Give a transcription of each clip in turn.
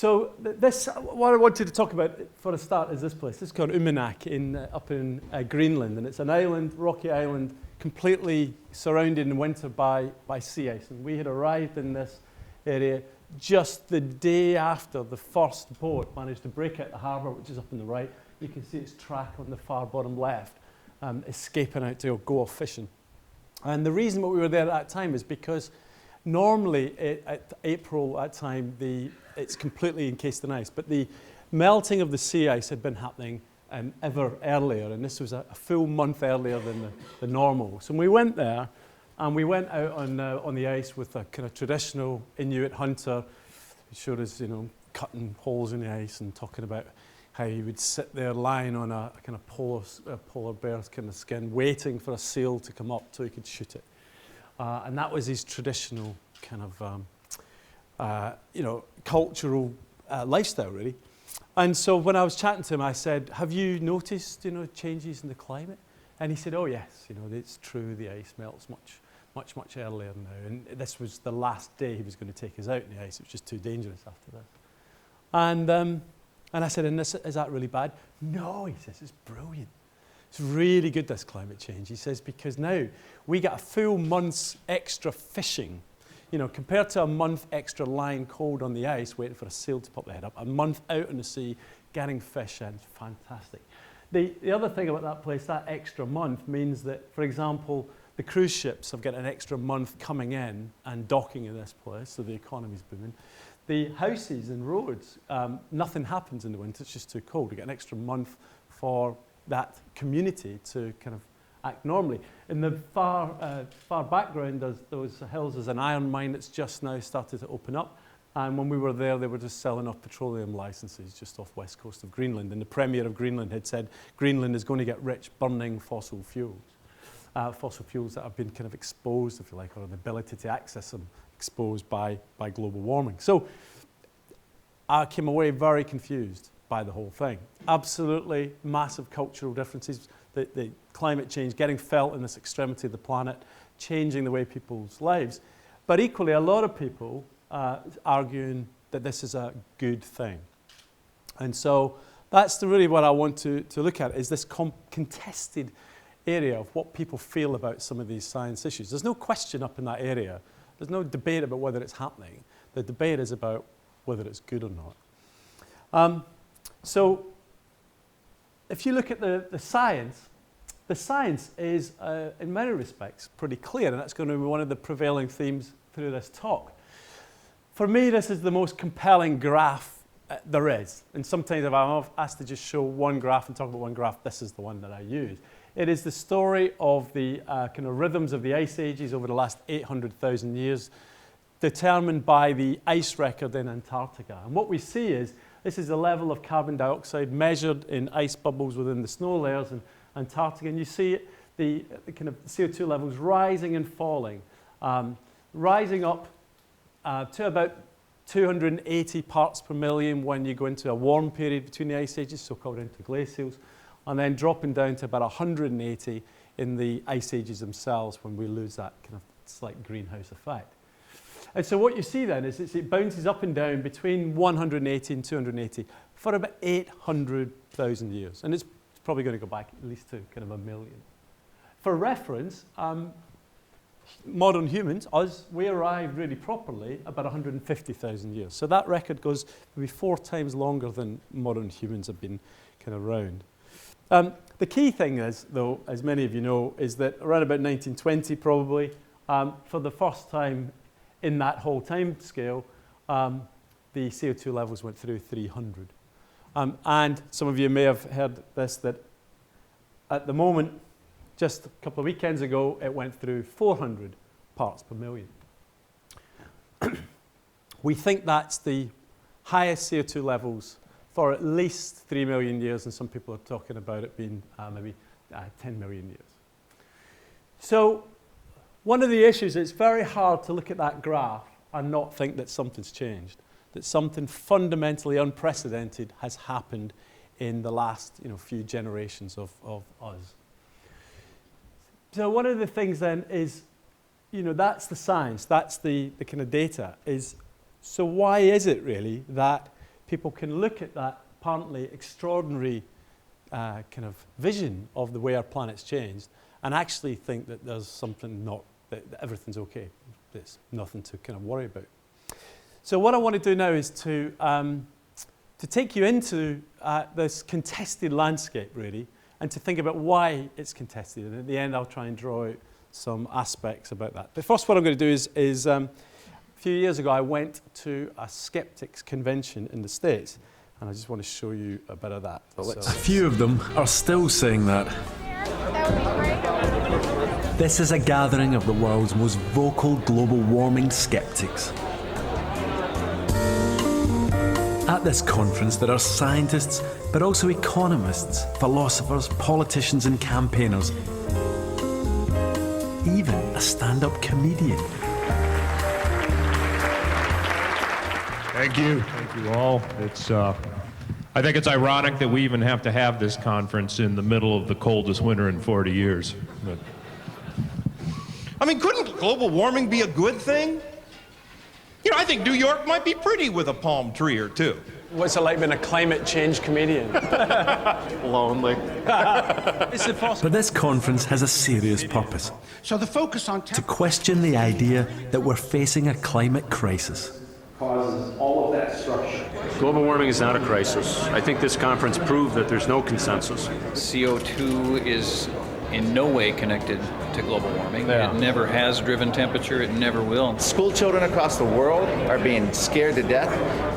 So what I wanted to talk about for a start is this place. This is called Uummannaq up in Greenland, and it's an island, rocky island, completely surrounded in winter by sea ice. And we had arrived in this area just the day after the first boat managed to break out the harbour, which is up on the right. You can see its track on the far bottom left, escaping out to go off fishing. And the reason that we were there at that time is because normally at April at that time, it's completely encased in ice, but the melting of the sea ice had been happening ever earlier, and this was a full month earlier than the normal. So we went there, and we went out on the ice with a kind of traditional Inuit hunter who showed us, cutting holes in the ice and talking about how he would sit there lying on a kind of polar bear's kind of skin, waiting for a seal to come up so he could shoot it. And that was his traditional kind of, cultural lifestyle, really. And so when I was chatting to him, I said, have you noticed, changes in the climate? And he said, oh, yes, it's true, the ice melts much earlier now. And this was the last day he was going to take us out in the ice. It was just too dangerous after this. And I said, and is that really bad? No, he says, it's brilliant. It's really good, this climate change. He says, because now we get a full month's extra fishing. Compared to a month extra lying cold on the ice, waiting for a seal to pop their head up, a month out on the sea, getting fish in, it's fantastic. The other thing about that place, that extra month means that, for example, the cruise ships have got an extra month coming in and docking in this place, so the economy's booming. The houses and roads, nothing happens in the winter, it's just too cold. We get an extra month for that community to kind of act normally. In the far background, there's those hills, there's an iron mine that's just now started to open up. And when we were there, they were just selling off petroleum licenses just off west coast of Greenland. And the Premier of Greenland had said Greenland is going to get rich burning fossil fuels that have been kind of exposed, if you like, or an ability to access them exposed by global warming. So I came away very confused by the whole thing. Absolutely massive cultural differences. The climate change getting felt in this extremity of the planet, changing the way people's lives. But equally, a lot of people arguing that this is a good thing. And so that's really what I want to look at, is this contested area of what people feel about some of these science issues. There's no question up in that area. There's no debate about whether it's happening. The debate is about whether it's good or not. So if you look at the science is, in many respects, pretty clear, and that's going to be one of the prevailing themes through this talk. For me, this is the most compelling graph there is. And sometimes if I'm asked to just show one graph and talk about one graph, this is the one that I use. It is the story of the kind of rhythms of the ice ages over the last 800,000 years, determined by the ice record in Antarctica. And what we see is, this is the level of carbon dioxide measured in ice bubbles within the snow layers in Antarctica. And you see the kind of CO2 levels rising and falling, rising up to about 280 parts per million when you go into a warm period between the ice ages, so-called interglacials, and then dropping down to about 180 in the ice ages themselves when we lose that kind of slight greenhouse effect. And so what you see then is it bounces up and down between 180 and 280 for about 800,000 years. And it's probably going to go back at least to kind of 1 million. For reference, modern humans, us, we arrived really properly about 150,000 years. So that record goes maybe 4 times longer than modern humans have been kind of around. The key thing is, though, as many of you know, is that around about 1920 probably, for the first time in that whole time scale, the CO2 levels went through 300. And some of you may have heard this, that at the moment, just a couple of weekends ago, it went through 400 parts per million. We think that's the highest CO2 levels for at least 3 million years, and some people are talking about it being maybe 10 million years. So one of the issues, it's very hard to look at that graph and not think that something's changed, that something fundamentally unprecedented has happened in the last few generations of us. So one of the things then is, that's the science, that's the kind of data, is so why is it really that people can look at that apparently extraordinary kind of vision of the way our planet's changed and actually think that there's something that everything's okay. There's nothing to kind of worry about. So what I want to do now is to take you into this contested landscape, really, and to think about why it's contested. And at the end, I'll try and draw out some aspects about that. But first, what I'm going to do is a few years ago, I went to a Skeptics convention in the States, and I just want to show you a bit of that. A few of them are still saying that. This is a gathering of the world's most vocal global warming skeptics. At this conference, there are scientists, but also economists, philosophers, politicians and campaigners. Even a stand-up comedian. Thank you. Thank you all. I think it's ironic that we even have to have this conference in the middle of the coldest winter in 40 years. But I mean, couldn't global warming be a good thing? You know, I think New York might be pretty with a palm tree or two. What's it like being a climate change comedian? Lonely. Is it possible? But this conference has a serious purpose. So the focus on To question the idea that we're facing a climate crisis. Causes all of that structure. Global warming is not a crisis. I think this conference proved that there's no consensus. CO2 is in no way connected to global warming. Yeah. It never has driven temperature, it never will. School children across the world are being scared to death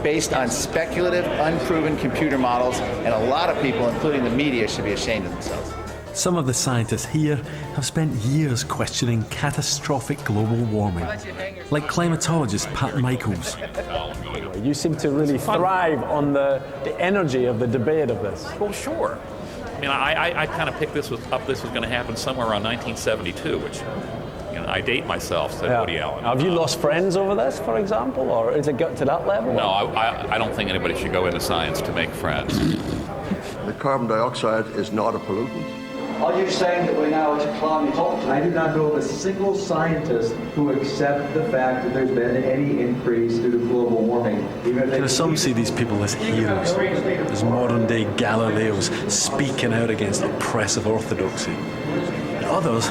based on speculative, unproven computer models, and a lot of people, including the media, should be ashamed of themselves. Some of the scientists here have spent years questioning catastrophic global warming, like climatologist Pat Michaels. You seem to really thrive on the energy of the debate of this. Well, sure. I mean, I kind of picked this was going to happen somewhere around 1972, which, you know, I date myself, said ONeil. Allen. Have you lost friends over this, for example, or has it got to that level? No, I don't think anybody should go into science to make friends. The carbon dioxide is not a pollutant. Are you saying that we're now at a climate optimum? I do not know of a single scientist who accepts the fact that there's been any increase due to global warming. Some see these people as heroes, as modern-day Galileos speaking out against oppressive orthodoxy. And others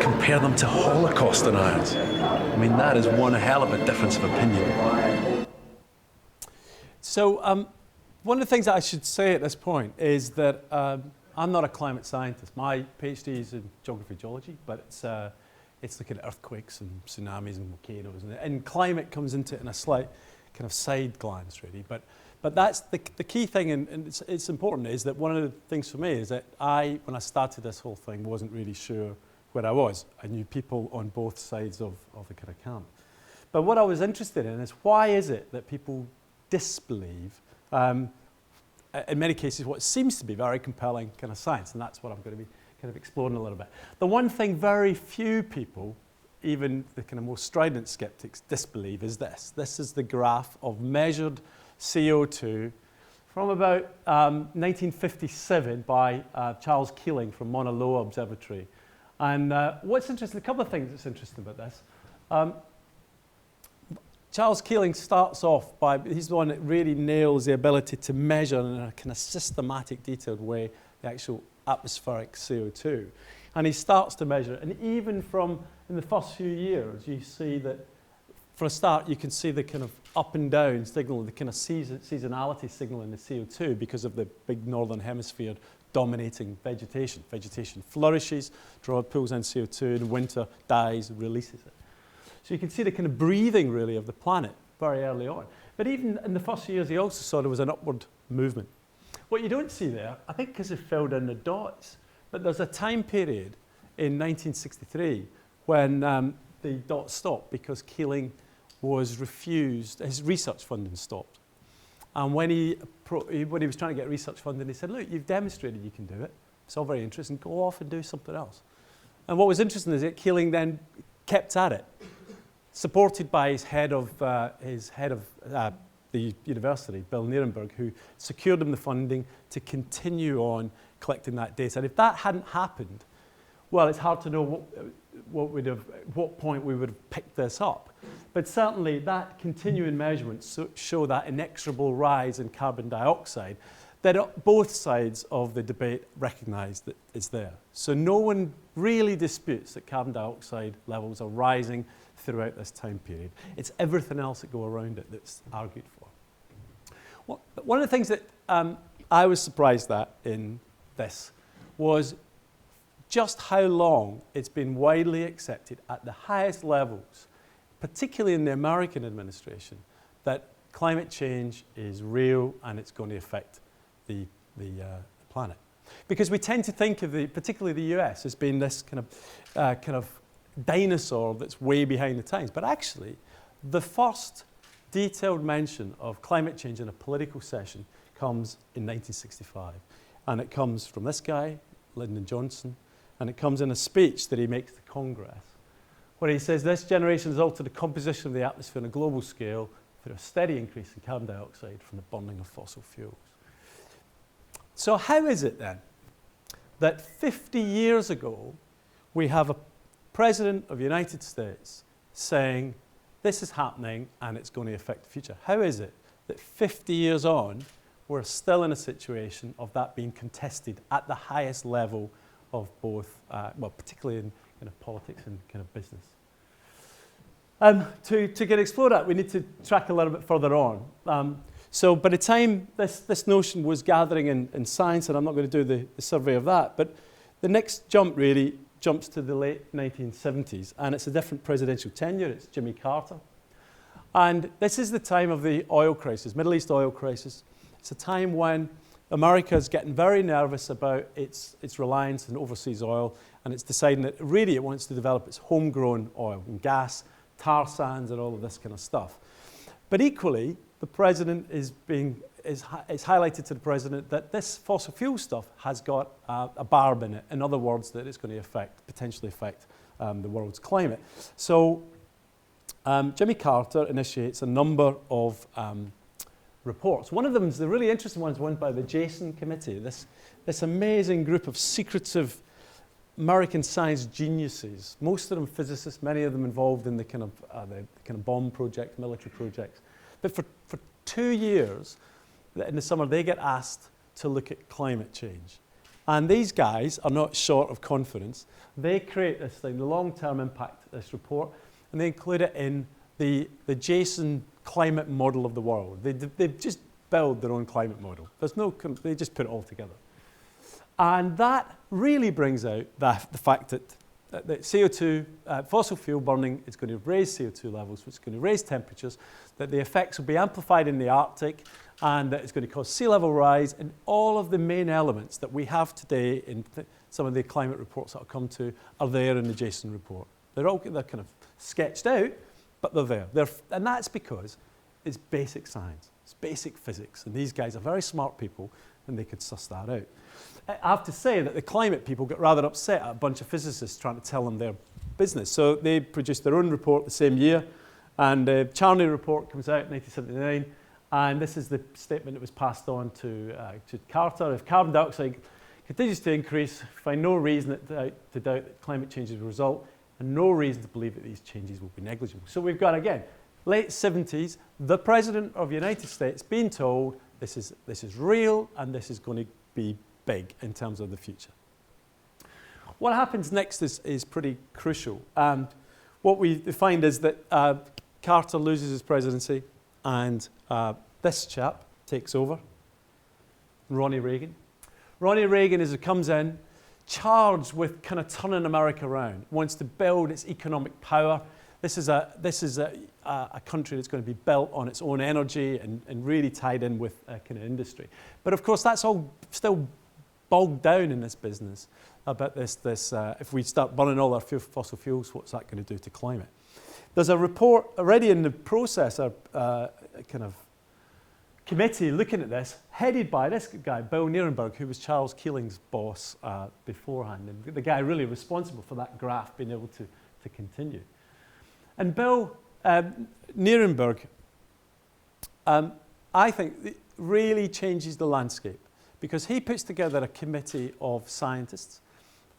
compare them to Holocaust deniers. I mean, that is one hell of a difference of opinion. So one of the things that I should say at this point is that I'm not a climate scientist. My PhD is in geography geology, but it's looking at earthquakes and tsunamis and volcanoes, and climate comes into it in a slight kind of side glance, really. But that's the key thing, and it's important, is that one of the things for me is that when I started this whole thing, wasn't really sure where I was. I knew people on both sides of the kind of camp. But what I was interested in is why is it that people disbelieve in many cases, what seems to be very compelling kind of science, and that's what I'm going to be kind of exploring a little bit. The one thing very few people, even the kind of most strident skeptics, disbelieve is this. This is the graph of measured CO2 from about 1957 by Charles Keeling from Mauna Loa Observatory. And what's interesting, a couple of things that's interesting about this. Charles Keeling starts off by, he's the one that really nails the ability to measure in a kind of systematic, detailed way the actual atmospheric CO2. And he starts to measure it. And even from in the first few years, you see that, for a start, you can see the kind of up and down signal, the kind of seasonality signal in the CO2 because of the big northern hemisphere dominating vegetation. Vegetation flourishes, pulls in CO2, in winter dies, releases it. So you can see the kind of breathing, really, of the planet very early on. But even in the first years, he also saw there was an upward movement. What you don't see there, I think because they filled in the dots, but there's a time period in 1963 when the dots stopped because Keeling was refused, his research funding stopped. And when he was trying to get research funding, he said, look, you've demonstrated you can do it. It's all very interesting. Go off and do something else. And what was interesting is that Keeling then kept at it, supported by his head of the university, Bill Nierenberg, who secured him the funding to continue on collecting that data. And if that hadn't happened, well, it's hard to know what point we would have picked this up. But certainly that continuing measurements show that inexorable rise in carbon dioxide that both sides of the debate recognise that is there. So no one really disputes that carbon dioxide levels are rising throughout this time period. It's everything else that go around it that's argued for. Well, one of the things that I was surprised at in this was just how long it's been widely accepted at the highest levels, particularly in the American administration, that climate change is real and it's going to affect the planet. Because we tend to think of particularly the US, as being this kind of dinosaur that's way behind the times. But actually, the first detailed mention of climate change in a political session comes in 1965. And it comes from this guy, Lyndon Johnson, and it comes in a speech that he makes to Congress, where he says, this generation has altered the composition of the atmosphere on a global scale through a steady increase in carbon dioxide from the burning of fossil fuels. So how is it then that 50 years ago we have a president of the United States saying this is happening and it's going to affect the future? How is it that 50 years on we're still in a situation of that being contested at the highest level of both, particularly in kind of politics and kind of business? To get explored at, we need to track a little bit further on. So by the time this notion was gathering in science, and I'm not going to do the survey of that, but the next jump really jumps to the late 1970s, and it's a different presidential tenure. It's Jimmy Carter. And this is the time of the oil crisis, Middle East oil crisis. It's a time when America is getting very nervous about its reliance on overseas oil, and it's deciding that really it wants to develop its homegrown oil and gas, tar sands, and all of this kind of stuff. But equally, the president is highlighted to the president that this fossil fuel stuff has got a barb in it. In other words, that it's going to potentially affect the world's climate. So Jimmy Carter initiates a number of reports. One of them is the really interesting one, is one by the Jason Committee, this amazing group of secretive American science geniuses, most of them physicists, many of them involved in the kind of bomb project, military projects. But for 2 years in the summer, they get asked to look at climate change. And these guys are not short of confidence. They create this thing, the long-term impact, this report, and they include it in the Jason climate model of the world. They just build their own climate model. They just put it all together. And that really brings out the fact that CO2, fossil fuel burning is going to raise CO2 levels, which is going to raise temperatures, that the effects will be amplified in the Arctic, and that it's going to cause sea level rise, and all of the main elements that we have today in some of the climate reports that I'll come to are there in the Jason report. They're kind of sketched out, but they're there. And that's because it's basic science, it's basic physics, and these guys are very smart people, and they could suss that out. I have to say that the climate people got rather upset at a bunch of physicists trying to tell them their business. So they produced their own report the same year, and the Charney report comes out in 1979, and this is the statement that was passed on to Carter. If carbon dioxide continues to increase, find no reason to doubt that climate change is a result, and no reason to believe that these changes will be negligible. So we've got, again, late 70s, the President of the United States being told this is real and this is going to be big in terms of the future. What happens next is pretty crucial. And what we find is that Carter loses his presidency, and this chap takes over, Ronnie Reagan. Ronnie Reagan comes in, charged with kind of turning America around, wants to build its economic power. This is a country that's going to be built on its own energy and really tied in with kind of industry. But of course, that's all still bogged down in this business about this if we start burning all our fossil fuels, what's that going to do to climate? There's a report already in the process, a kind of committee looking at this, headed by this guy, Bill Nierenberg, who was Charles Keeling's boss beforehand, and the guy really responsible for that graph being able to continue. And Bill Nierenberg, I think, really changes the landscape, because he puts together a committee of scientists,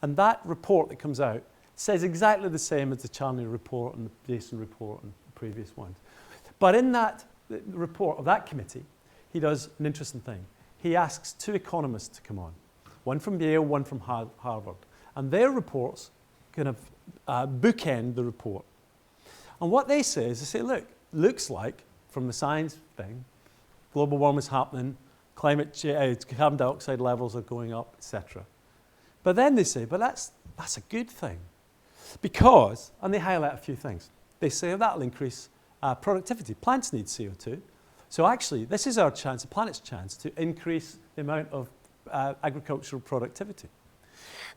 and that report that comes out says exactly the same as the Charney report and the Jason report and the previous ones. But in that report of that committee, he does an interesting thing. He asks 2 economists to come on, one from Yale, one from Harvard. And their reports kind of bookend the report. And what they say is, they say, look, looks like, from the science thing, global warming is happening, carbon dioxide levels are going up, etc. But then they say, but that's a good thing. Because, and they highlight a few things. They say that'll increase productivity. Plants need CO2. So actually, this is our chance, the planet's chance, to increase the amount of agricultural productivity.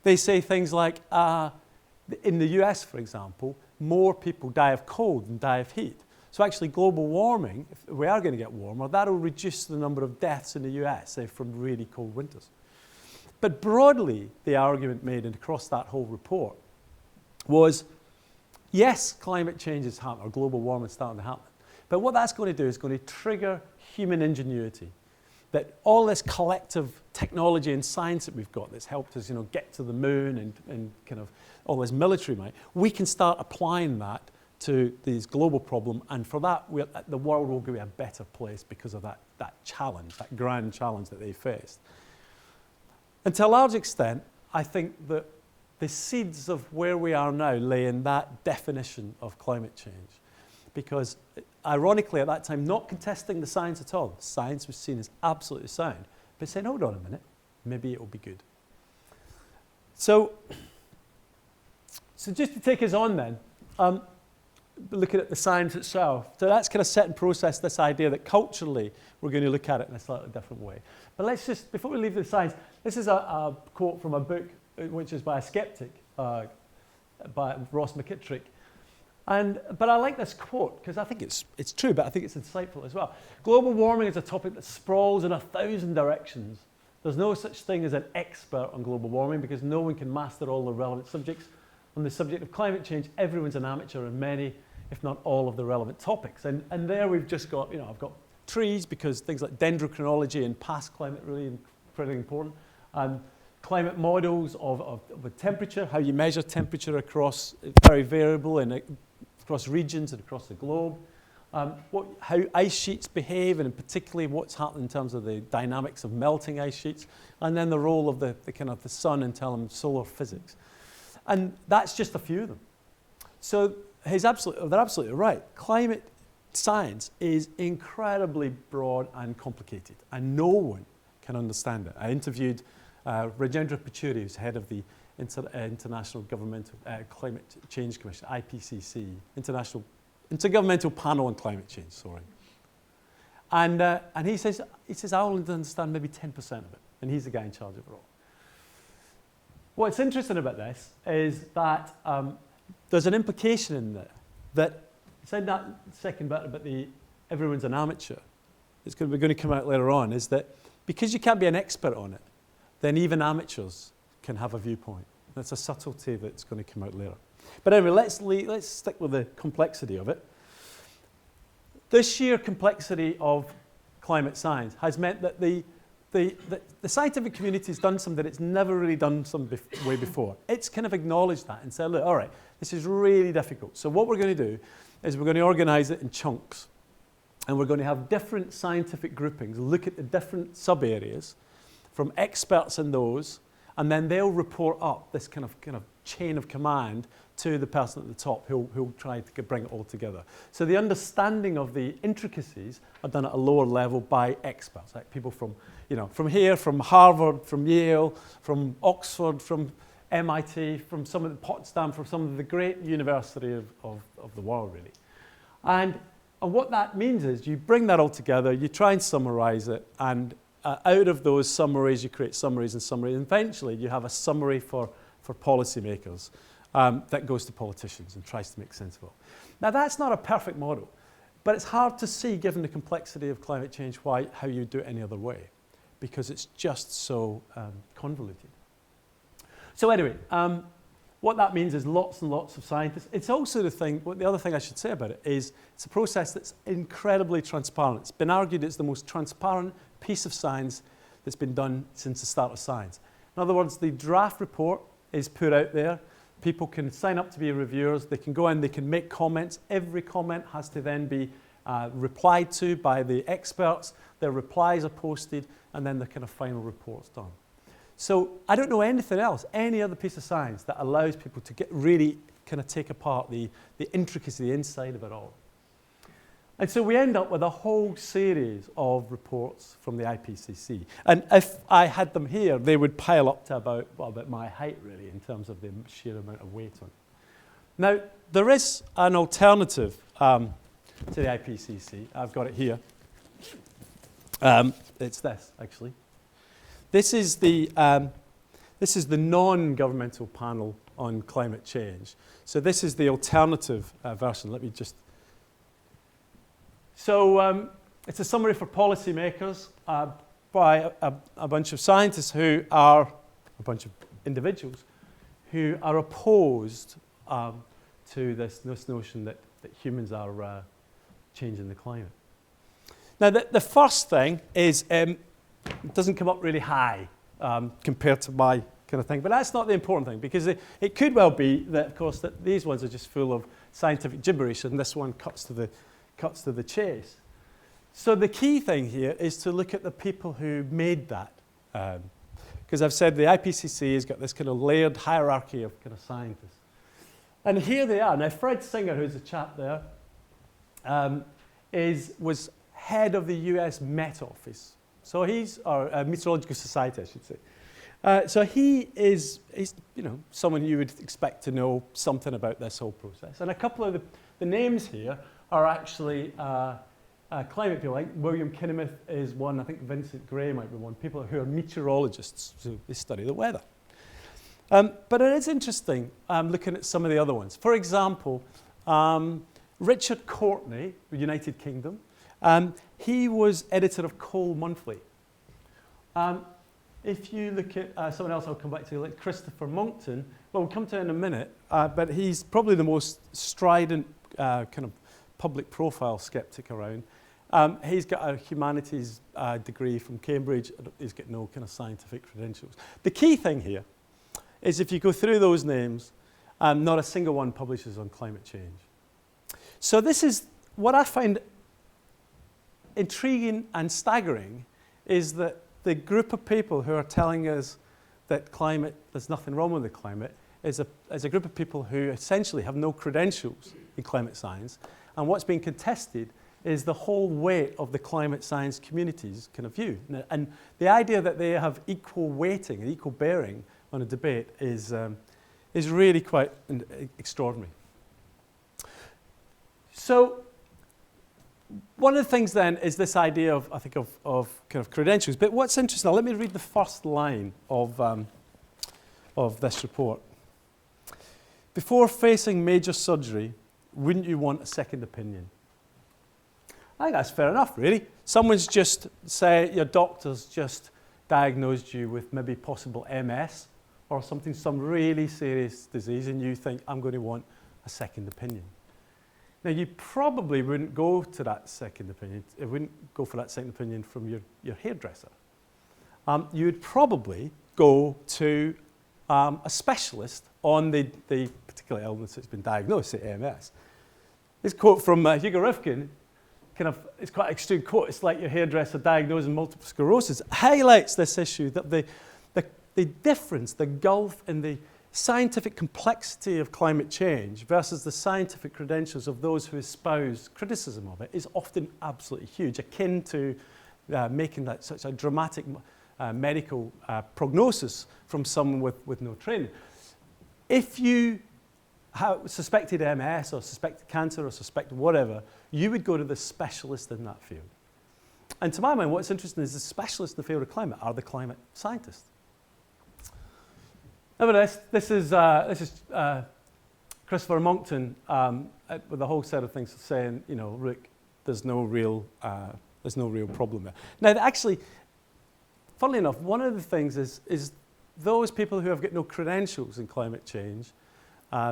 They say things like, in the US, for example, more people die of cold than die of heat. So actually, global warming, if we are going to get warmer, that'll reduce the number of deaths in the US, say, from really cold winters. But broadly, the argument made across that whole report was, yes, climate change is happening, or global warming is starting to happen. But what that's going to do is going to trigger human ingenuity. That all this collective technology and science that we've got that's helped us, get to the moon and kind of all this military might, we can start applying that to this global problem, and for that, the world will be a better place because of that challenge, that grand challenge that they faced. And to a large extent, I think that the seeds of where we are now lay in that definition of climate change. Because, ironically, at that time, not contesting the science at all. Science was seen as absolutely sound. But saying, hold on a minute, maybe it will be good. So just to take us on then, looking at the science itself. So that's kind of set and process this idea that culturally we're going to look at it in a slightly different way. But let's just, before we leave the science, this is a quote from a book which is by a skeptic, by Ross McKittrick. But I like this quote because I think it's true, but I think it's insightful as well. Global warming is a topic that sprawls in 1,000 directions. There's no such thing as an expert on global warming because no one can master all the relevant subjects. On the subject of climate change, everyone's an amateur in many, if not all, of the relevant topics. And there we've just got, I've got trees because things like dendrochronology and past climate really pretty important. Climate models of temperature, how you measure temperature across, very variable and across regions and across the globe. How ice sheets behave, and particularly what's happening in terms of the dynamics of melting ice sheets, and then the role of the kind of the sun in terms of solar physics. And that's just a few of them. So they're absolutely right. Climate science is incredibly broad and complicated, and no one can understand it. I interviewed Rajendra Pachuri, who's head of the International Governmental Climate Change Commission, IPCC, Intergovernmental Panel on Climate Change, sorry. And he says I only understand maybe 10% of it, and he's the guy in charge of it all. What's interesting about this is that there's an implication in there that, said that second bit about everyone's an amateur, we're going to come out later on, is that because you can't be an expert on it, then even amateurs can have a viewpoint. That's a subtlety that's going to come out later. But anyway, let's stick with the complexity of it. The sheer complexity of climate science has meant that the scientific community has done something that it's never really done way before. It's kind of acknowledged that and said, look, all right, this is really difficult. So what we're going to do is we're going to organize it in chunks. And we're going to have different scientific groupings, look at the different sub-areas from experts in those, and then they'll report up this kind of chain of command to the person at the top who'll try to bring it all together. So the understanding of the intricacies are done at a lower level by experts, like people from here, from Harvard, from Yale, from Oxford, from MIT, from some of the Potsdam, from some of the great universities of the world, really. And what that means is you bring that all together, you try and summarize it, and out of those summaries, you create summaries and summaries. And eventually, you have a summary for policymakers that goes to politicians and tries to make sense of it. Now, that's not a perfect model, but it's hard to see, given the complexity of climate change, how you do it any other way, because it's just so convoluted. So anyway, what that means is lots and lots of scientists. It's also the other thing I should say about it is it's a process that's incredibly transparent. It's been argued it's the most transparent piece of science that's been done since the start of science. In other words, the draft report is put out there. People can sign up to be reviewers. They can go in, they can make comments. Every comment has to then be replied to by the experts. Their replies are posted, and then the kind of final report's done. So I don't know anything else, any other piece of science that allows people to get really kind of take apart the intricacy, the inside of it all. And so we end up with a whole series of reports from the IPCC. And if I had them here, they would pile up to about my height, really, in terms of the sheer amount of weight on it. Now, there is an alternative to the IPCC. I've got it here. It's this, actually. This is the non-governmental panel on climate change. So this is the alternative version. Let me just... So it's a summary for policymakers by a bunch of scientists who are, a bunch of individuals, who are opposed to this notion that humans are changing the climate. Now, the first thing is, it doesn't come up really high compared to my kind of thing, but that's not the important thing, because it could well be that, of course, that these ones are just full of scientific gibberish, and this one cuts to the chase. So the key thing here is to look at the people who made that, because I've said the IPCC has got this kind of layered hierarchy of kind of scientists, and here they are. Now, Fred Singer, who's a chap there, was head of the US Met Office. So he's, or Meteorological Society, I should say. So he's someone you would expect to know something about this whole process. And a couple of the names here are actually climate people. Like William Kinnemith is one. I think Vincent Gray might be one. People who are meteorologists, so they study the weather. But it is interesting looking at some of the other ones. For example, Richard Courtney, United Kingdom. He was editor of Coal Monthly. If you look at someone else I'll come back to, like Christopher Monckton, well, we'll come to it in a minute, but he's probably the most strident kind of public profile skeptic around. He's got a humanities degree from Cambridge. He's got no kind of scientific credentials. The key thing here is if you go through those names, not a single one publishes on climate change. So this is what I find intriguing and staggering, is that the group of people who are telling us that there's nothing wrong with the climate, is a group of people who essentially have no credentials in climate science. And what's being contested is the whole weight of the climate science community's kind of view. And the idea that they have equal weighting and equal bearing on a debate is really quite extraordinary. So one of the things then is this idea of, I think, of kind of credentials. But what's interesting, now let me read the first line of this report. Before facing major surgery, wouldn't you want a second opinion? I think that's fair enough, really. Someone's just, say, your doctor's just diagnosed you with maybe possible MS or something, some really serious disease, and you think, I'm going to want a second opinion. Now, you probably wouldn't go to that second opinion. It wouldn't go for that second opinion from your hairdresser. You would probably go to a specialist on the particular illness that's been diagnosed, say MS. This quote from Hugo Rifkin, it's quite an extreme quote. It's like your hairdresser diagnosing multiple sclerosis. It highlights this issue that the difference, the gulf in the scientific complexity of climate change versus the scientific credentials of those who espouse criticism of it is often absolutely huge, akin to making that such a dramatic medical prognosis from someone with no training. If you suspected MS or suspected cancer or suspected whatever, you would go to the specialist in that field. And to my mind, what's interesting is the specialists in the field of climate are the climate scientists. Nevertheless, this is Christopher Monckton with a whole set of things saying, look, there's no real problem there. Now, actually, funnily enough, one of the things is those people who have got no credentials in climate change,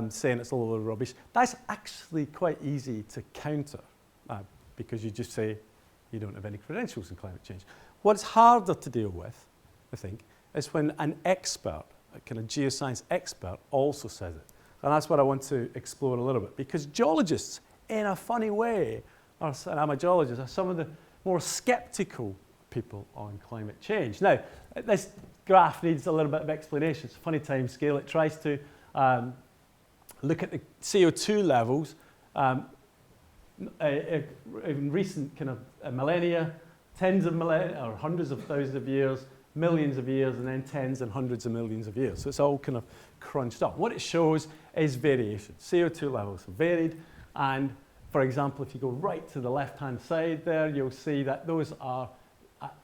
saying it's all rubbish. That's actually quite easy to counter because you just say you don't have any credentials in climate change. What's harder to deal with, I think, is when an expert, a kind of geoscience expert, also says it. And that's what I want to explore a little bit, because geologists, in a funny way, and I'm a geologist, are some of the more skeptical people on climate change. Now, this graph needs a little bit of explanation. It's a funny time scale. It tries to look at the CO2 levels in recent kind of millennia, tens of millennia, or hundreds of thousands of years, millions of years, and then tens and hundreds of millions of years. So it's all kind of crunched up. What it shows is variation. CO2 levels have varied, and for example, if you go right to the left-hand side there, you'll see that those are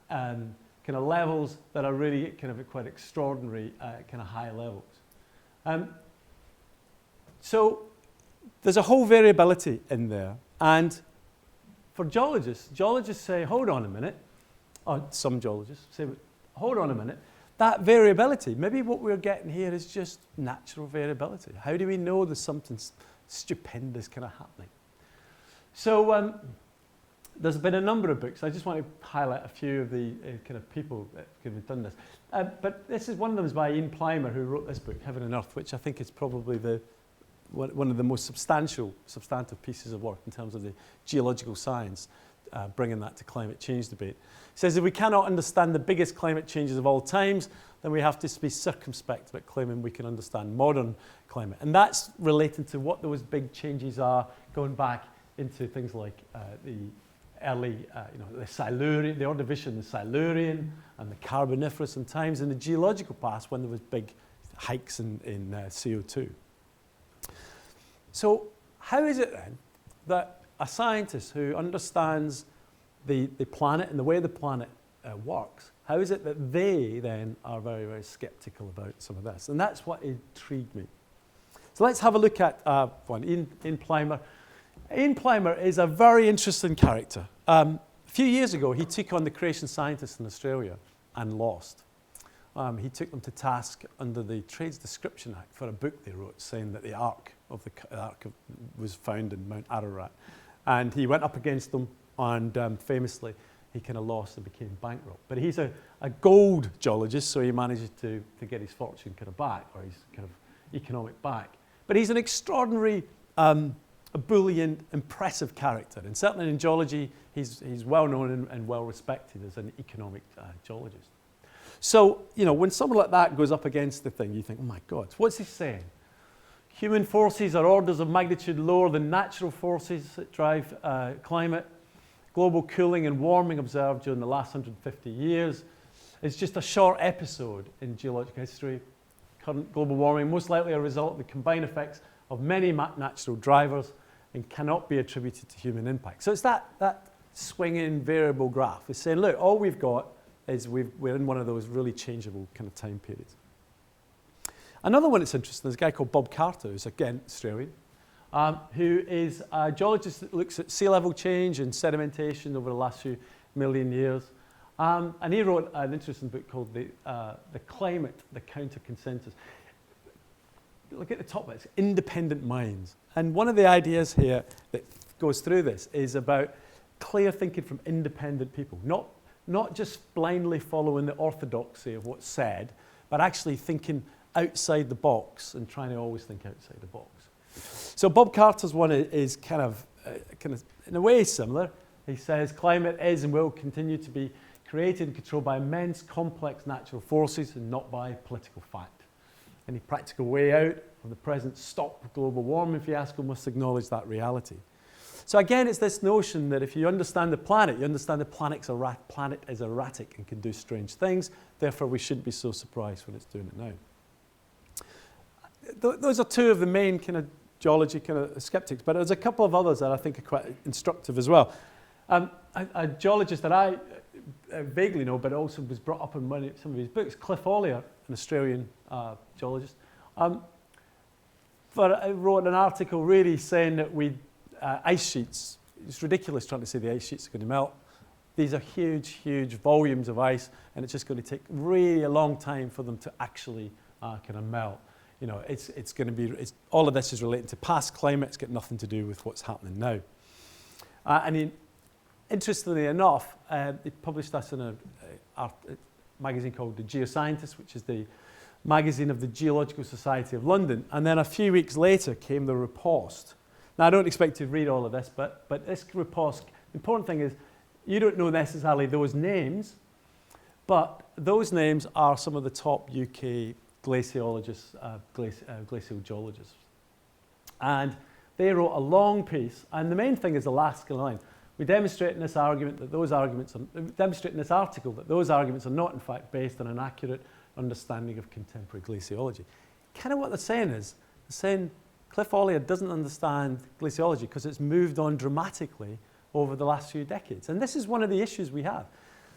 kind of levels that are really kind of quite extraordinary, kind of high levels. So there's a whole variability in there, and for geologists say, hold on a minute, or some geologists say, hold on a minute, that variability, maybe what we're getting here is just natural variability. How do we know there's something stupendous kind of happening? So there's been a number of books. I just want to highlight a few of the kind of people that have done this. But this is one of them is by Iain Stewart, who wrote this book, Heaven and Earth, which I think is probably one of the most substantive pieces of work in terms of the geological science, bringing that to climate change debate. He says if we cannot understand the biggest climate changes of all times, then we have to be circumspect about claiming we can understand modern climate. And that's relating to what those big changes are, going back into things like the early, the Silurian, the Ordovician, the Silurian, and the Carboniferous in times in the geological past when there was big hikes in CO2. So how is it then that a scientist who understands the planet and the way the planet works, how is it that they then are very, very skeptical about some of this? And that's what intrigued me. So let's have a look at one, Iain Stewart. Iain Stewart is a very interesting character. A few years ago, he took on the creation scientists in Australia and lost. He took them to task under the Trades Description Act for a book they wrote saying that the Ark was found in Mount Ararat. And he went up against them, and famously, he kind of lost and became bankrupt. But he's a gold geologist, so he manages to get his fortune kind of back, or his kind of economic back. But he's an extraordinary, ebullient, impressive character. And certainly in geology, he's well known and well respected as an economic geologist. So, when someone like that goes up against the thing, you think, oh my God, what's he saying? Human forces are orders of magnitude lower than natural forces that drive climate. Global cooling and warming observed during the last 150 years is just a short episode in geological history. Current global warming most likely a result of the combined effects of many natural drivers and cannot be attributed to human impact. So it's that swinging variable graph. It's saying, look, all we've got is we're in one of those really changeable kind of time periods. Another one that's interesting is a guy called Bob Carter, who's again Australian, who is a geologist that looks at sea level change and sedimentation over the last few million years. And he wrote an interesting book called The Climate, the Counter Consensus. Look at the top of it, it's independent minds. And one of the ideas here that goes through this is about clear thinking from independent people, not just blindly following the orthodoxy of what's said, but actually thinking outside the box and trying to always think outside the box. So Bob Carter's one is kind of in a way similar. He says climate is and will continue to be created and controlled by immense complex natural forces and not by political fact. Any practical way out of the present stop global warming fiasco must acknowledge that reality. So again, it's this notion that if you understand the planet, you understand the planet is erratic and can do strange things. Therefore, we shouldn't be so surprised when it's doing it now. Those are two of the main kind of geology kind of skeptics, but there's a couple of others that I think are quite instructive as well. A geologist that I vaguely know, but also was brought up in some of his books, Cliff Ollier, an Australian geologist, wrote an article really saying that ice sheets, it's ridiculous trying to say the ice sheets are going to melt. These are huge, huge volumes of ice, and it's just going to take really a long time for them to actually kind of melt. It's going to be, all of this is related to past climate. It's got nothing to do with what's happening now. Interestingly enough, he published this in a magazine called The Geoscientist, which is the magazine of the Geological Society of London. And then a few weeks later came the riposte. Now, I don't expect you to read all of this, but this riposte, the important thing is you don't know necessarily those names, but those names are some of the top UK glaciologists, glacial geologists. And they wrote a long piece, and the main thing is the last line. We demonstrate in this argument that those arguments are, demonstrate in this article that those arguments are not in fact based on an accurate understanding of contemporary glaciology. Kind of what they're saying is, they're saying Cliff Ollier doesn't understand glaciology because it's moved on dramatically over the last few decades. And this is one of the issues we have,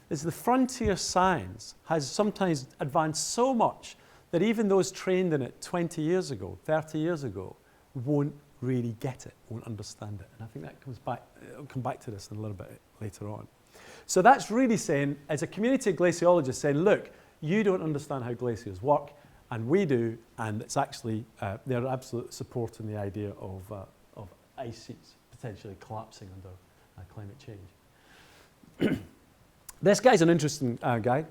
is the frontier science has sometimes advanced so much that even those trained in it 20 years ago, 30 years ago, won't really get it, won't understand it. And I think that comes back, I'll come back to this in a little bit later on. So that's really saying, as a community of glaciologists saying, look, you don't understand how glaciers work, and we do, and it's actually, they're absolute support in the idea of ice sheets potentially collapsing under climate change. This guy's an interesting guy.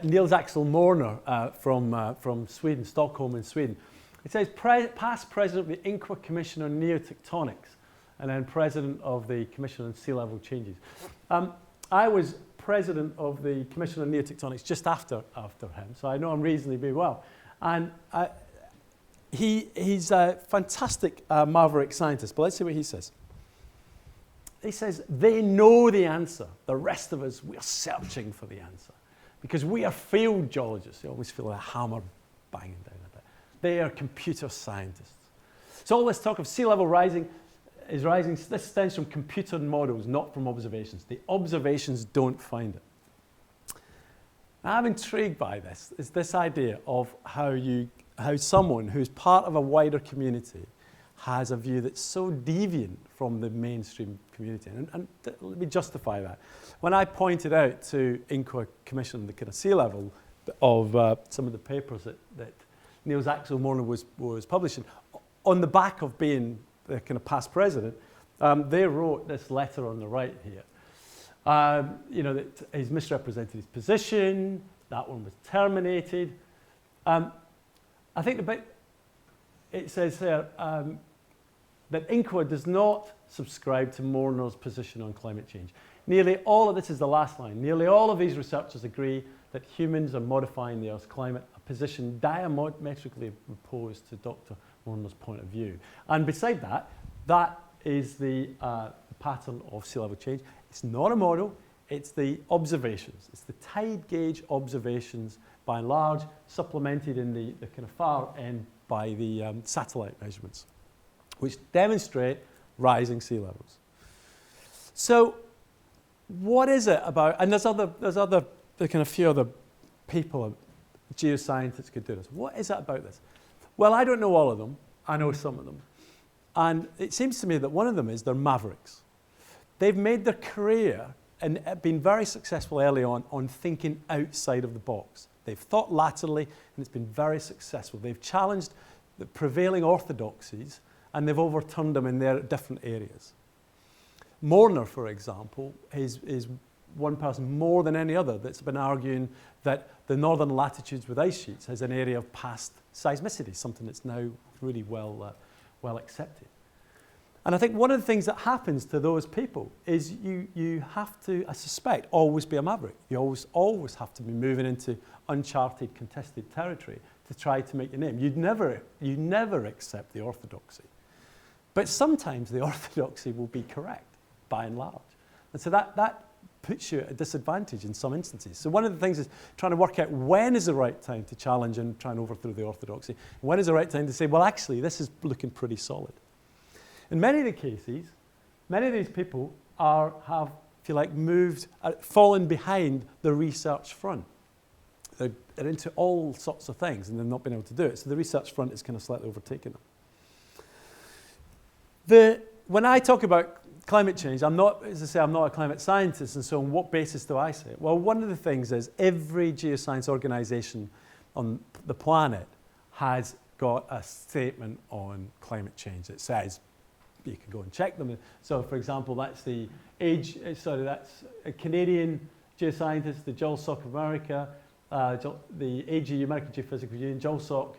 Niels Ahlmann from Sweden, Stockholm in Sweden. It says past president of the Inqua Commission on Neotectonics, and then president of the Commission on Sea Level Changes. I was president of the Commission on Neotectonics just after him, so I know him reasonably well. And he's a fantastic maverick scientist, but let's see what he says. He says, they know the answer. The rest of us, we're searching for the answer. Because we are field geologists. You always feel a hammer banging down a bit. They are computer scientists. So all this talk of sea level rising is rising. This stems from computer models, not from observations. The observations don't find it. Now, I'm intrigued by this. Is this idea of how someone who's part of a wider community has a view that's so deviant from the mainstream community. And let me justify that. When I pointed out to Inqua Commission the kind of sea level of some of the papers that Niels Ahlmann was publishing, on the back of being the kind of past president, they wrote this letter on the right here. That he's misrepresented his position, that one was terminated. I think the bit, it says here, that Inqua does not subscribe to Morner's position on climate change. Nearly all of this is the last line. Nearly all of these researchers agree that humans are modifying the Earth's climate, a position diametrically opposed to Dr. Morner's point of view. And beside that, that is the pattern of sea level change. It's not a model, it's the observations. It's the tide gauge observations, by and large, supplemented in the kind of far end by the satellite measurements, which demonstrate rising sea levels. So what is it about, and there's kind of few other people, geoscientists could do this. What is it about this? Well, I don't know all of them. I know some of them. And it seems to me that one of them is they're mavericks. They've made their career and been very successful early on thinking outside of the box. They've thought laterally, and it's been very successful. They've challenged the prevailing orthodoxies, and they've overturned them in their different areas. Morner, for example, is one person more than any other that's been arguing that the northern latitudes with ice sheets has an area of past seismicity, something that's now really well accepted. And I think one of the things that happens to those people is you have to, I suspect, always be a maverick. You always have to be moving into uncharted, contested territory to try to make your name. You never accept the orthodoxy. But sometimes the orthodoxy will be correct, by and large. And so that puts you at a disadvantage in some instances. So one of the things is trying to work out when is the right time to challenge and try and overthrow the orthodoxy. When is the right time to say, well, actually, this is looking pretty solid. In many of the cases, many of these people have, if you like, fallen behind the research front. They're into all sorts of things and they've not been able to do it. So the research front is kind of slightly overtaken them. When I talk about climate change, I'm not a climate scientist, and so on what basis do I say it? Well, one of the things is every geoscience organization on the planet has got a statement on climate change that says, you can go and check them. So, for example, that's that's a Canadian geoscientist, the Geologists of America, the AG, American Geophysical Union, JOLSOC,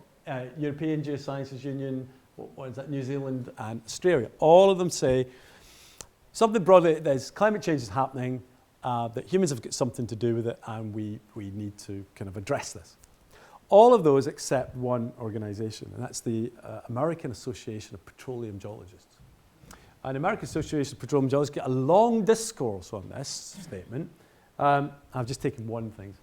European Geosciences Union, what is that, New Zealand and Australia. All of them say something broadly, there's climate change is happening, that humans have got something to do with it, and we need to kind of address this. All of those except one organization, and that's the American Association of Petroleum Geologists. And the American Association of Petroleum Geologists get a long discourse on this statement. I've just taken one thing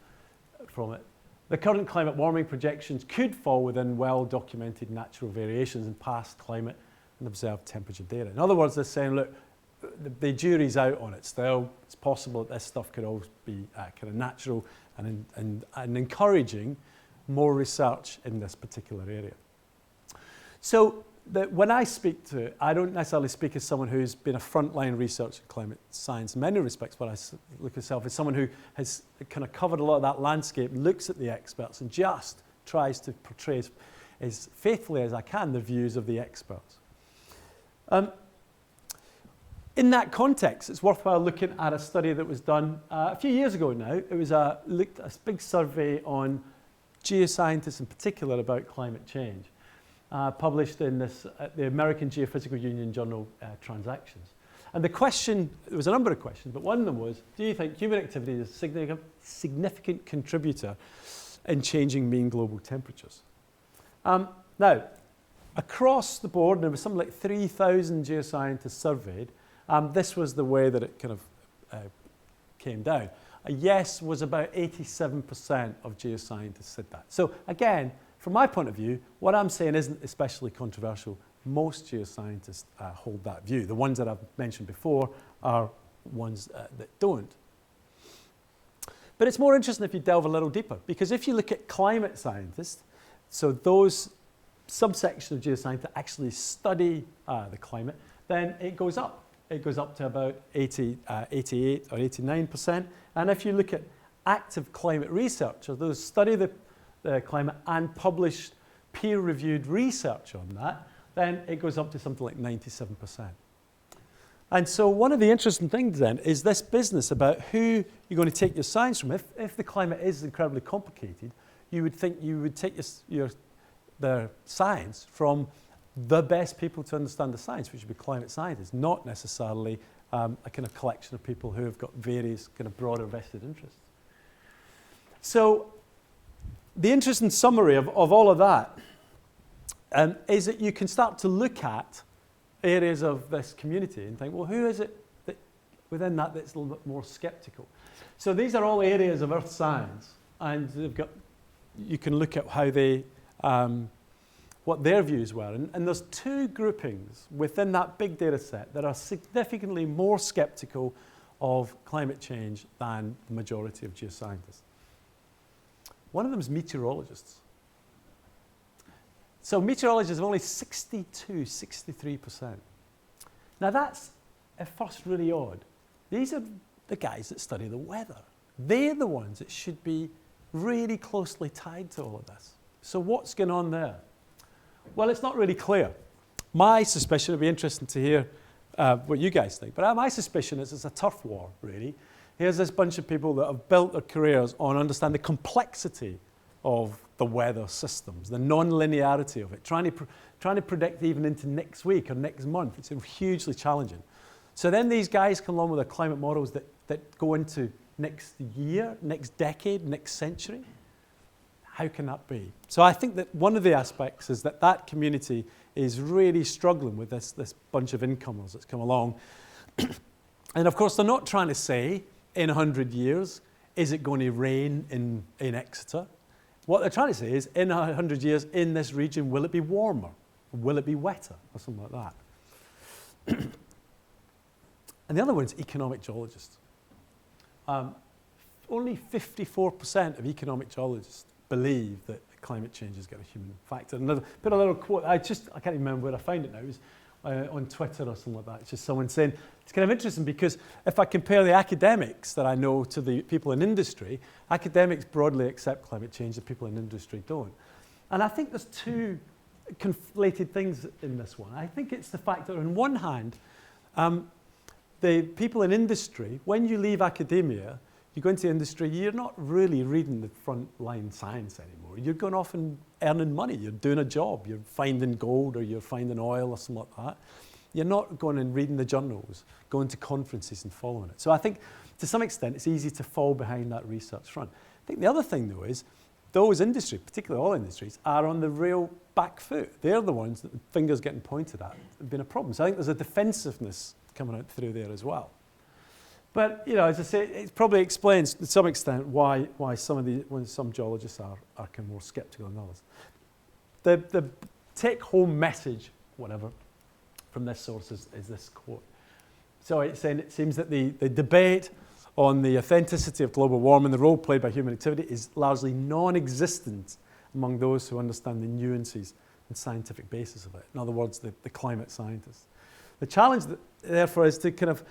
from it. The current climate warming projections could fall within well-documented natural variations in past climate and observed temperature data. In other words, they're saying, look, the jury's out on it still. It's possible that this stuff could all be kind of natural and encouraging more research in this particular area. So when I speak to it, I don't necessarily speak as someone who's been a frontline researcher in climate science in many respects, but I look at myself as someone who has kind of covered a lot of that landscape, looks at the experts and just tries to portray as faithfully as I can the views of the experts. In that context, it's worthwhile looking at a study that was done a few years ago now. It was a big survey on geoscientists in particular about climate change, published in the American Geophysical Union journal Transactions. And the question, there was a number of questions, but one of them was, do you think human activity is a significant contributor in changing mean global temperatures? Now, across the board, there was something like 3,000 geoscientists surveyed. This was the way that it kind of came down. A yes was about 87% of geoscientists said that. So again, from my point of view, what I'm saying isn't especially controversial. Most geoscientists hold that view. The ones that I've mentioned before are ones that don't. But it's more interesting if you delve a little deeper, because if you look at climate scientists, so those subsections of geoscience that actually study the climate, then it goes up. It goes up to about 88 or 89%. And if you look at active climate researchers, those study the climate and publish peer-reviewed research on that, then it goes up to something like 97%. And so one of the interesting things then is this business about who you're going to take your science from. If the climate is incredibly complicated, you would think you would take the science from the best people to understand the science, which would be climate scientists, not necessarily a kind of collection of people who have got various kind of broader vested interests. So the interesting summary of all of that is that you can start to look at areas of this community and think, well, who is it that within that that's a little bit more skeptical? So these are all areas of earth science, and you can look at how they what their views were. And there's two groupings within that big data set that are significantly more skeptical of climate change than the majority of geoscientists. One of them is meteorologists. So meteorologists are only 63%. Now that's at first really odd. These are the guys that study the weather. They're the ones that should be really closely tied to all of this. So what's going on there? Well, it's not really clear. My suspicion, it'd be interesting to hear what you guys think, but my suspicion is it's a turf war, really. Here's this bunch of people that have built their careers on understanding the complexity of the weather systems, the non-linearity of it, trying to predict even into next week or next month. It's hugely challenging. So then these guys come along with their climate models that go into next year, next decade, next century. How can that be? So I think that one of the aspects is that community is really struggling with this bunch of incomers that's come along. And of course, they're not trying to say, in 100 years, is it going to rain in Exeter? What they're trying to say is, in 100 years, in this region, will it be warmer? Will it be wetter? Or something like that. And the other one is economic geologists. Only 54% of economic geologists believe that climate change has got a human factor. And put a little quote, I can't even remember where I found it now. It was on Twitter or something like that. It's just someone saying, it's kind of interesting because if I compare the academics that I know to the people in industry, academics broadly accept climate change, the people in industry don't. And I think there's two conflated things in this one. I think it's the fact that on one hand, the people in industry, when you leave academia, You go into industry, you're not really reading the front-line science anymore. You're going off and earning money. You're doing a job. You're finding gold or you're finding oil or something like that. You're not going and reading the journals, going to conferences and following it. So I think to some extent it's easy to fall behind that research front. I think the other thing though is those industries, particularly oil industries, are on the real back foot. They're the ones that the finger's getting pointed at. There's been a problem. So I think there's a defensiveness coming out through there as well. But, you know, as I say, it probably explains to some extent why some geologists are kind of more sceptical than others. The take-home message, whatever, from this source is this quote. So it's saying it seems that the debate on the authenticity of global warming, the role played by human activity, is largely non-existent among those who understand the nuances and scientific basis of it. In other words, the climate scientists. The challenge, therefore, is to kind of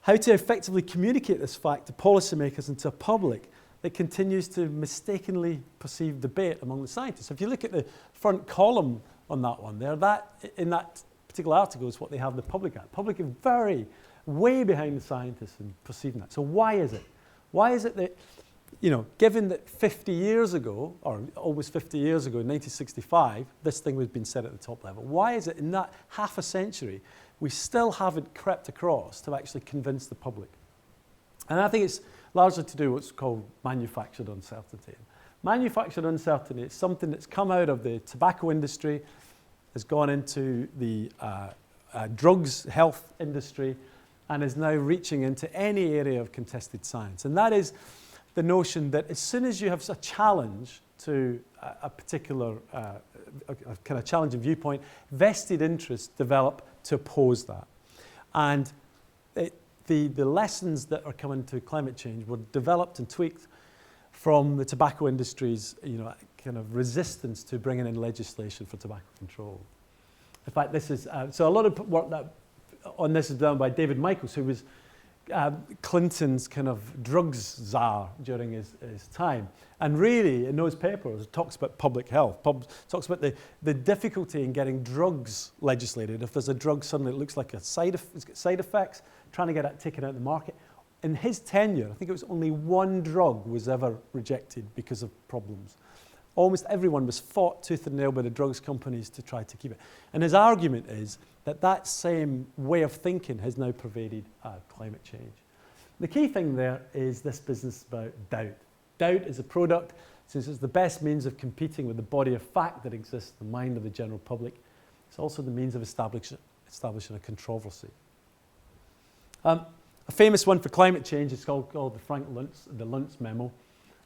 how to effectively communicate this fact to policymakers and to a public that continues to mistakenly perceive debate among the scientists. If you look at the front column on that one there, in that particular article is what they have the public at. Public are way behind the scientists in perceiving that. So why is it? Why is it that, you know, given that 50 years ago, or almost 50 years ago, in 1965, this thing was being said at the top level, why is it in that half a century we still haven't crept across to actually convince the public? And I think it's largely to do with what's called manufactured uncertainty. Manufactured uncertainty is something that's come out of the tobacco industry, has gone into the drugs health industry, and is now reaching into any area of contested science. And that is the notion that as soon as you have a challenge to a particular a kind of challenging viewpoint, vested interests develop to oppose that. And the lessons that are coming to climate change were developed and tweaked from the tobacco industry's kind of resistance to bringing in legislation for tobacco control. In fact, this is so a lot of work on this is done by David Michaels, who was Clinton's kind of drugs czar during his time. And really, in those papers, talks about public health, talks about the difficulty in getting drugs legislated. If there's a drug suddenly that looks like it's got side effects, trying to get it taken out of the market. In his tenure, I think it was only one drug was ever rejected because of problems. Almost everyone was fought tooth and nail by the drugs companies to try to keep it. And his argument is that same way of thinking has now pervaded climate change. The key thing there is this business about doubt. Doubt is a product, since it's the best means of competing with the body of fact that exists in the mind of the general public. It's also the means of establishing a controversy. A famous one for climate change is called the Frank Luntz memo,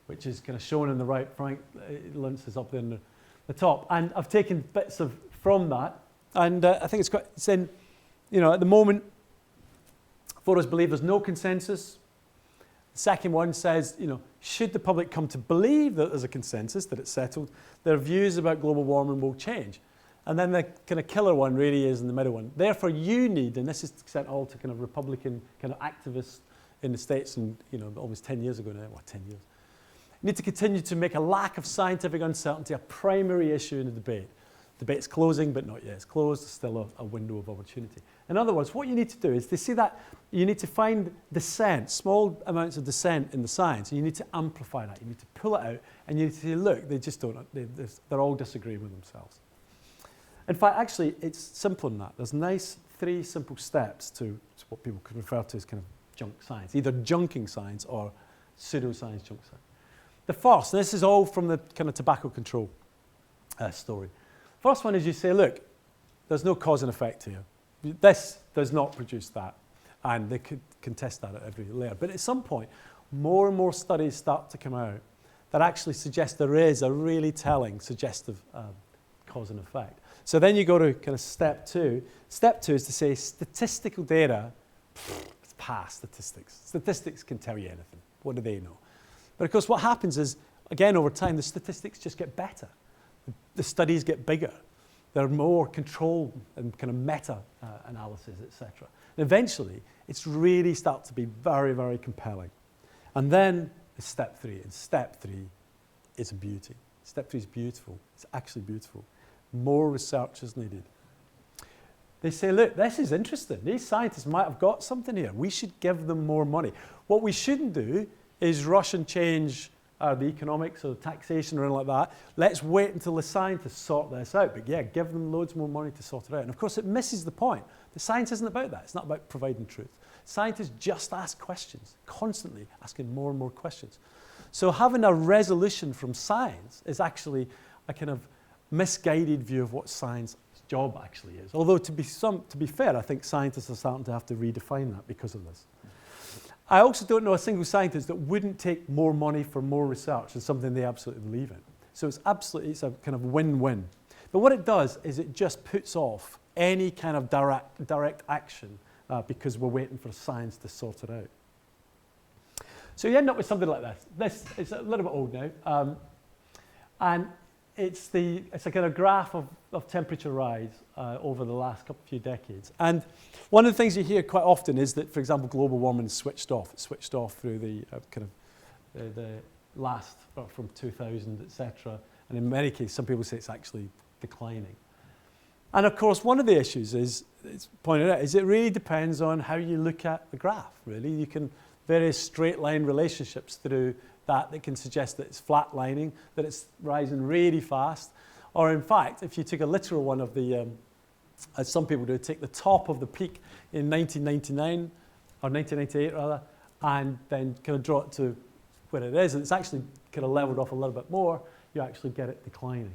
which is kind of shown on the right. Frank Luntz is up there in the top. And I've taken bits from that. And I think it's in, at the moment, photos believe there's no consensus. The second one says, should the public come to believe that there's a consensus, that it's settled, their views about global warming will change. And then the kind of killer one really is in the middle one. Therefore, you need, and this is sent all to kind of Republican kind of activists in the States, and almost 10 years ago now, 10 years. You need to continue to make a lack of scientific uncertainty a primary issue in the debate. Debate's closing, but not yet. It's closed. There's still a window of opportunity. In other words, what you need to do is to see that you need to find dissent, small amounts of dissent in the science, and you need to amplify that. You need to pull it out, and you need to say, look, they just don't. They're all disagreeing with themselves. In fact, actually, it's simpler than that. There's 3 simple steps to what people could refer to as kind of junk science, either junking science or pseudoscience junk science. The first, and this is all from the kind of tobacco control story. First one is you say, look, there's no cause and effect here. This does not produce that. And they could contest that at every layer. But at some point, more and more studies start to come out that actually suggest there is a really telling, suggestive cause and effect. So then you go to kind of step 2. Step 2 is to say statistical data, it's past statistics. Statistics can tell you anything. What do they know? But of course, what happens is, again, over time, the statistics just get better. The studies get bigger. There are more control and kind of meta-analysis, etc. And eventually, it's really start to be very, very compelling. And then it's step 3. And step 3 is a beauty. Step 3 is beautiful. It's actually beautiful. More research is needed. They say, look, this is interesting. These scientists might have got something here. We should give them more money. What we shouldn't do is rush and change the economics or the taxation or anything like that. Let's wait until the scientists sort this out. But yeah, give them loads more money to sort it out. And of course, it misses the point. The science isn't about that. It's not about providing truth. Scientists just ask questions, constantly asking more and more questions. So having a resolution from science is actually a kind of misguided view of what science's job actually is. Although to be fair, I think scientists are starting to have to redefine that because of this. I also don't know a single scientist that wouldn't take more money for more research than something they absolutely believe in. So it's a kind of win-win. But what it does is it just puts off any kind of direct action because we're waiting for science to sort it out. So you end up with something like this. This is a little bit old now. And it's a kind of graph of temperature rise over the last few decades. And one of the things you hear quite often is that, for example, global warming is switched off. It's switched off through the the last, from 2000, etc. And in many cases, some people say it's actually declining. And of course, one of the issues is, it's pointed out, is it really depends on how you look at the graph, really. You can various straight line relationships through that can suggest that it's flatlining, that it's rising really fast. Or in fact, if you took a literal one of the, as some people do, take the top of the peak in 1999, or 1998 rather, and then kind of draw it to where it is, and it's actually kind of leveled off a little bit more, you actually get it declining.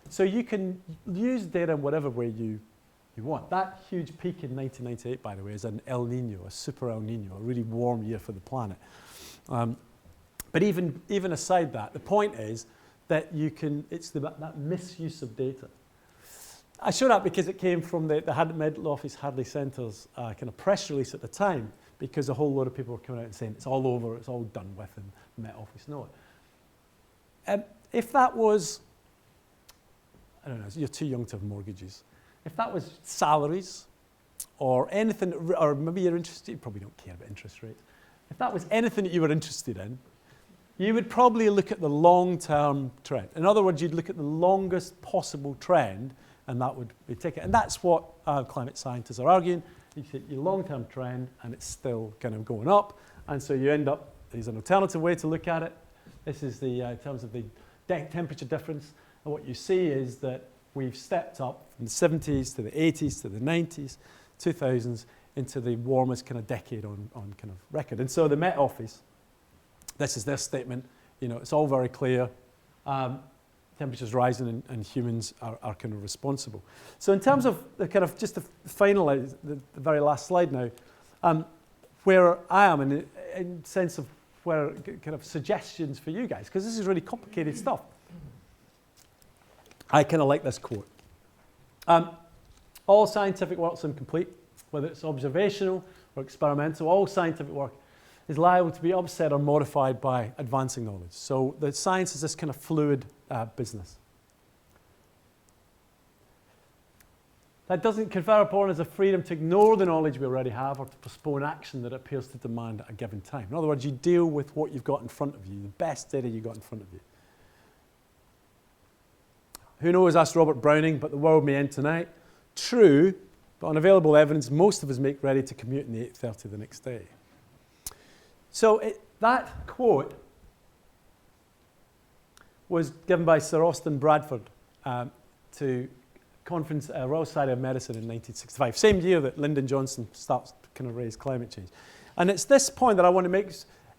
So you can use data in whatever way you want. That huge peak in 1998, by the way, is an El Nino, a super El Nino, a really warm year for the planet. But even aside that, the point is that it's that misuse of data. I show that because it came from the Met Office Hadley Centre's kind of press release at the time, because a whole lot of people were coming out and saying it's all over, it's all done with, and the Met Office know it. If that was, I don't know, you're too young to have mortgages. If that was salaries or anything, or maybe you're interested, you probably don't care about interest rates. If that was anything that you were interested in, you would probably look at the long-term trend. In other words, you'd look at the longest possible trend, and that would be ticket. And that's what climate scientists are arguing. You take your long-term trend, and it's still kind of going up. And so you end up, there's an alternative way to look at it. This is the in terms of the temperature difference. And what you see is that we've stepped up from the 70s to the 80s to the 90s, 2000s, into the warmest kind of decade on kind of record. And so the Met Office, this is their statement, it's all very clear. Temperature's rising and humans are kind of responsible. So in terms of the kind of, just to finalize the very last slide now, where I am in sense of where kind of suggestions for you guys, because this is really complicated stuff. I kind of like this quote. All scientific work's incomplete, whether it's observational or experimental. All scientific work is liable to be upset or modified by advancing knowledge. So the science is this kind of fluid business. That doesn't confer upon us a freedom to ignore the knowledge we already have or to postpone action that appears to demand at a given time. In other words, you deal with what you've got in front of you, the best data you've got in front of you. Who knows, asked Robert Browning, but the world may end tonight. True, but on available evidence, most of us make ready to commute in the 8:30 the next day. So that quote was given by Sir Austin Bradford to conference Royal Society of Medicine in 1965, same year that Lyndon Johnson starts to kind of raise climate change. And it's this point that I want to make,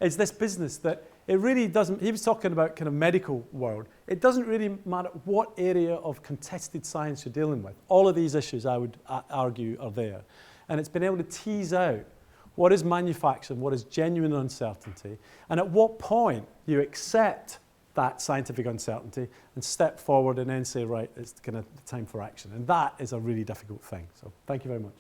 is this business that it really doesn't, he was talking about kind of medical world, it doesn't really matter what area of contested science you're dealing with. All of these issues, I would argue, are there. And it's been able to tease out what is manufactured, what is genuine uncertainty, and at what point you accept that scientific uncertainty and step forward and then say, right, it's kind of time for action. And that is a really difficult thing. So thank you very much.